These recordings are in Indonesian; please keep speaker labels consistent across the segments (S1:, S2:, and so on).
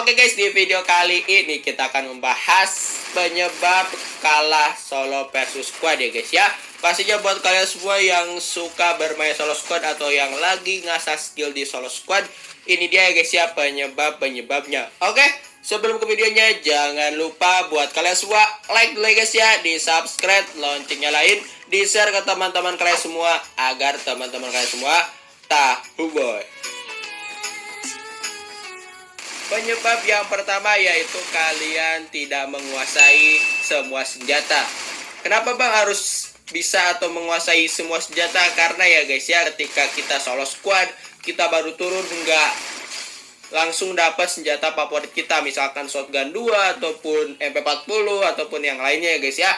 S1: Oke guys, di video kali ini kita akan membahas penyebab kalah solo versus squad ya guys ya. Pastinya buat kalian semua yang suka bermain solo squad atau yang lagi ngasah skill di solo squad, ini dia ya guys ya penyebabnya. Oke, sebelum ke videonya jangan lupa buat kalian semua like dulu ya guys ya, di subscribe, loncengnya lain, di share ke teman-teman kalian semua agar teman-teman kalian semua tahu boy. Penyebab yang pertama yaitu kalian tidak menguasai semua senjata. Kenapa bang harus bisa atau menguasai semua senjata? Karena ya guys ya, ketika kita solo squad, kita baru turun nggak langsung dapat senjata favorit kita, misalkan shotgun 2 ataupun MP40 ataupun yang lainnya ya guys ya.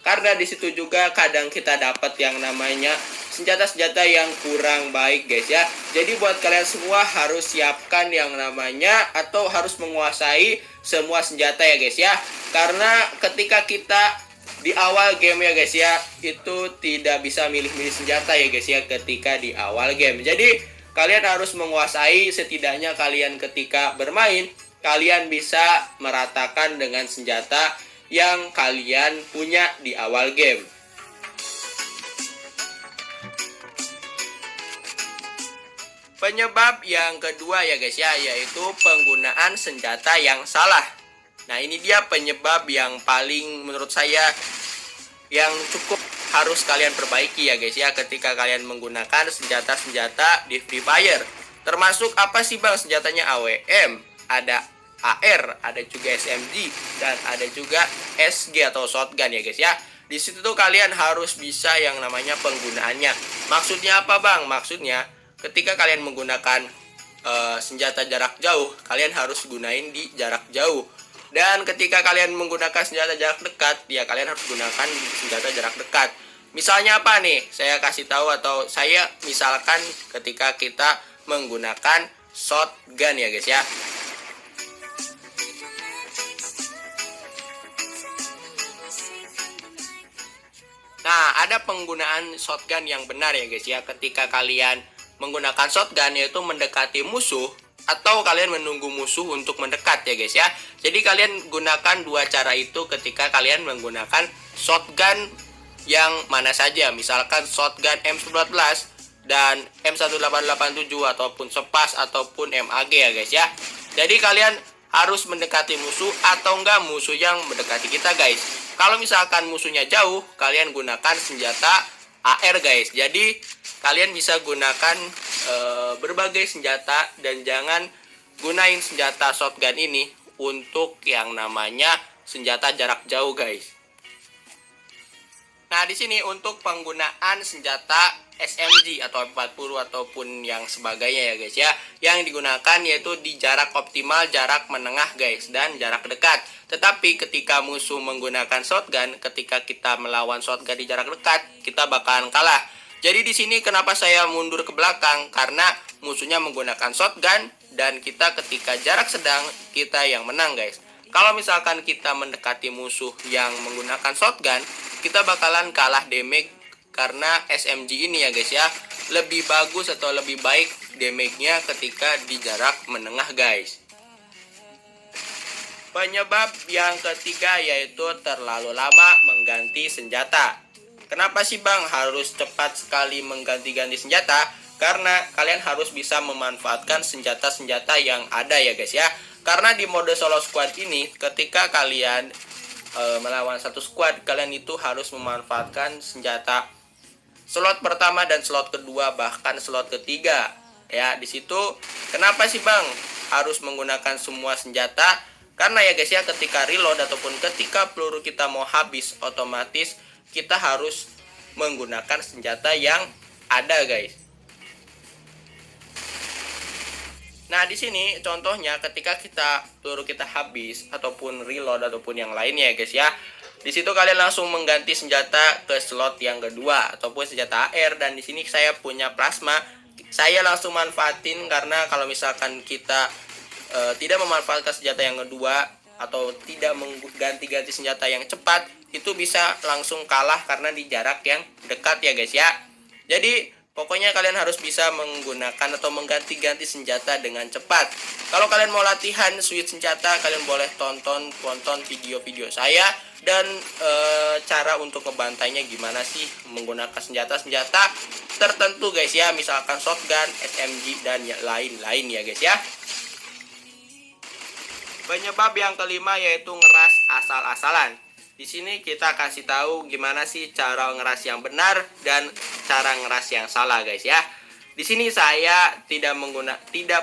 S1: Karena disitu juga kadang kita dapat yang namanya senjata-senjata yang kurang baik guys ya. Jadi buat kalian semua harus siapkan yang namanya atau harus menguasai semua senjata ya guys ya. Karena ketika kita di awal game ya guys ya, itu tidak bisa milih-milih senjata ya guys ya ketika di awal game. Jadi kalian harus menguasai, setidaknya kalian ketika bermain kalian bisa meratakan dengan senjata yang kalian punya di awal game. Penyebab yang kedua ya guys ya, yaitu penggunaan senjata yang salah. Nah ini dia penyebab yang paling menurut saya yang cukup harus kalian perbaiki ya guys ya, ketika kalian menggunakan senjata-senjata di Free Fire. Termasuk apa sih bang senjatanya? AWM, ada AR, ada juga SMG, dan ada juga SG atau shotgun ya guys ya. Di situ tuh kalian harus bisa yang namanya penggunaannya. Maksudnya apa bang? Maksudnya ketika kalian menggunakan senjata jarak jauh, kalian harus gunain di jarak jauh. Dan ketika kalian menggunakan senjata jarak dekat, ya kalian harus gunakan senjata jarak dekat. Misalnya apa nih? Saya kasih tahu, atau saya misalkan ketika kita menggunakan shotgun ya guys ya. Nah, ada penggunaan shotgun yang benar ya guys ya. Ketika kalian menggunakan shotgun, yaitu mendekati musuh atau kalian menunggu musuh untuk mendekat ya guys ya. Jadi kalian gunakan dua cara itu ketika kalian menggunakan shotgun yang mana saja. Misalkan shotgun M19 dan M1887 ataupun Sepas ataupun MAG ya guys ya. Jadi kalian harus mendekati musuh atau enggak musuh yang mendekati kita guys. Kalau misalkan musuhnya jauh, kalian gunakan senjata AR guys. Jadi kalian bisa gunakan berbagai senjata dan jangan gunain senjata shotgun ini untuk yang namanya senjata jarak jauh guys. Nah, di sini untuk penggunaan senjata SMG atau M40 ataupun yang sebagainya ya guys ya, yang digunakan yaitu di jarak optimal, jarak menengah guys, dan jarak dekat. Tetapi ketika musuh menggunakan shotgun, ketika kita melawan shotgun di jarak dekat, kita bakalan kalah. Jadi di sini kenapa saya mundur ke belakang, karena musuhnya menggunakan shotgun dan kita ketika jarak sedang kita yang menang guys. Kalau misalkan kita mendekati musuh yang menggunakan shotgun, kita bakalan kalah damage karena SMG ini ya guys ya, lebih bagus atau lebih baik damage-nya ketika di jarak menengah guys. Penyebab yang ketiga yaitu terlalu lama mengganti senjata. Kenapa sih bang harus cepat sekali mengganti-ganti senjata? Karena kalian harus bisa memanfaatkan senjata-senjata yang ada ya guys ya. Karena di mode solo squad ini, ketika kalian melawan satu squad, kalian itu harus memanfaatkan senjata slot pertama dan slot kedua, bahkan slot ketiga. Ya, di situ kenapa sih bang harus menggunakan semua senjata? Karena ya guys ya, ketika reload ataupun ketika peluru kita mau habis, otomatis kita harus menggunakan senjata yang ada guys. Nah, di sini contohnya ketika peluru kita habis ataupun reload ataupun yang lainnya ya guys ya. Di situ kalian langsung mengganti senjata ke slot yang kedua ataupun senjata AR, dan di sini saya punya plasma. Saya langsung manfaatin karena kalau misalkan kita tidak memanfaatkan senjata yang kedua atau tidak mengganti-ganti senjata yang cepat, itu bisa langsung kalah karena di jarak yang dekat ya guys ya. Jadi Pokoknya kalian harus bisa menggunakan atau mengganti-ganti senjata dengan cepat. Kalau kalian mau latihan switch senjata, kalian boleh tonton video-video saya dan cara untuk ngebantainya gimana sih menggunakan senjata-senjata tertentu guys ya, misalkan shotgun, SMG dan lain-lain ya guys ya. Penyebab yang kelima yaitu ngeras asal-asalan. Di sini kita kasih tahu gimana sih cara ngeras yang benar dan cara ngeras yang salah guys ya. Di sini saya tidak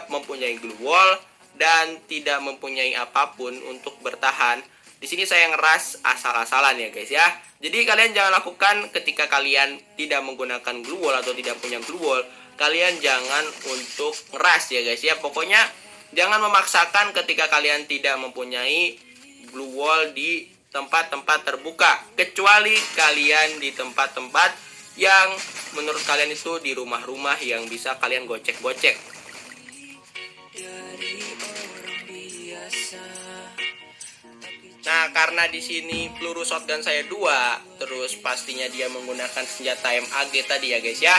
S1: mempunyai glue wall dan tidak mempunyai apapun untuk bertahan. Di sini saya ngeras asal-asalan ya guys ya. Jadi kalian jangan lakukan ketika kalian tidak menggunakan glue wall atau tidak punya glue wall. Kalian jangan untuk ngeras ya guys ya. Pokoknya jangan memaksakan ketika kalian tidak mempunyai glue wall di tempat-tempat terbuka, kecuali kalian di tempat-tempat yang menurut kalian itu di rumah-rumah yang bisa kalian gocek-gocek. Nah, karena di sini peluru shotgun saya 2, terus pastinya dia menggunakan senjata MAG tadi ya guys ya.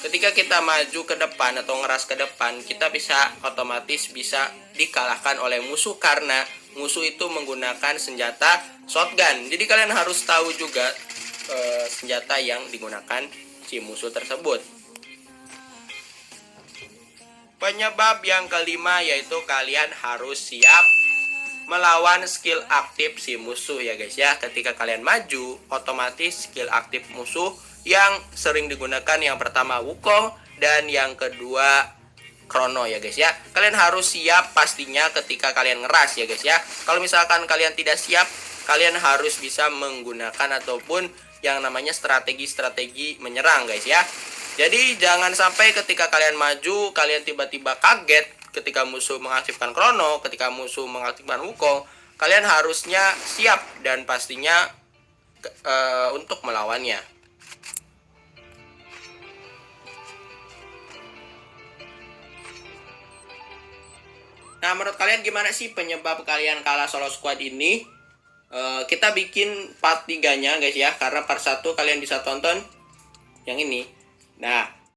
S1: Ketika kita maju ke depan atau ngeras ke depan, kita otomatis bisa dikalahkan oleh musuh karena musuh itu menggunakan senjata shotgun. Jadi kalian harus tahu juga senjata yang digunakan si musuh tersebut. Penyebab yang kelima yaitu kalian harus siap melawan skill aktif si musuh ya guys ya. Ketika kalian maju, otomatis skill aktif musuh yang sering digunakan yang pertama Wukong dan yang kedua Chrono ya guys ya. Kalian harus siap pastinya ketika kalian ngeras ya guys ya. Kalau misalkan kalian tidak siap, kalian harus bisa menggunakan ataupun yang namanya strategi-strategi menyerang guys ya. Jadi jangan sampai ketika kalian maju, kalian tiba-tiba kaget ketika musuh mengaktifkan Chrono, ketika musuh mengaktifkan Wukong. Kalian harusnya siap dan pastinya untuk melawannya. Nah, menurut kalian gimana sih penyebab kalian kalah solo squad ini? Kita bikin part 3-nya guys ya, karena part 1 kalian bisa tonton yang ini. Nah,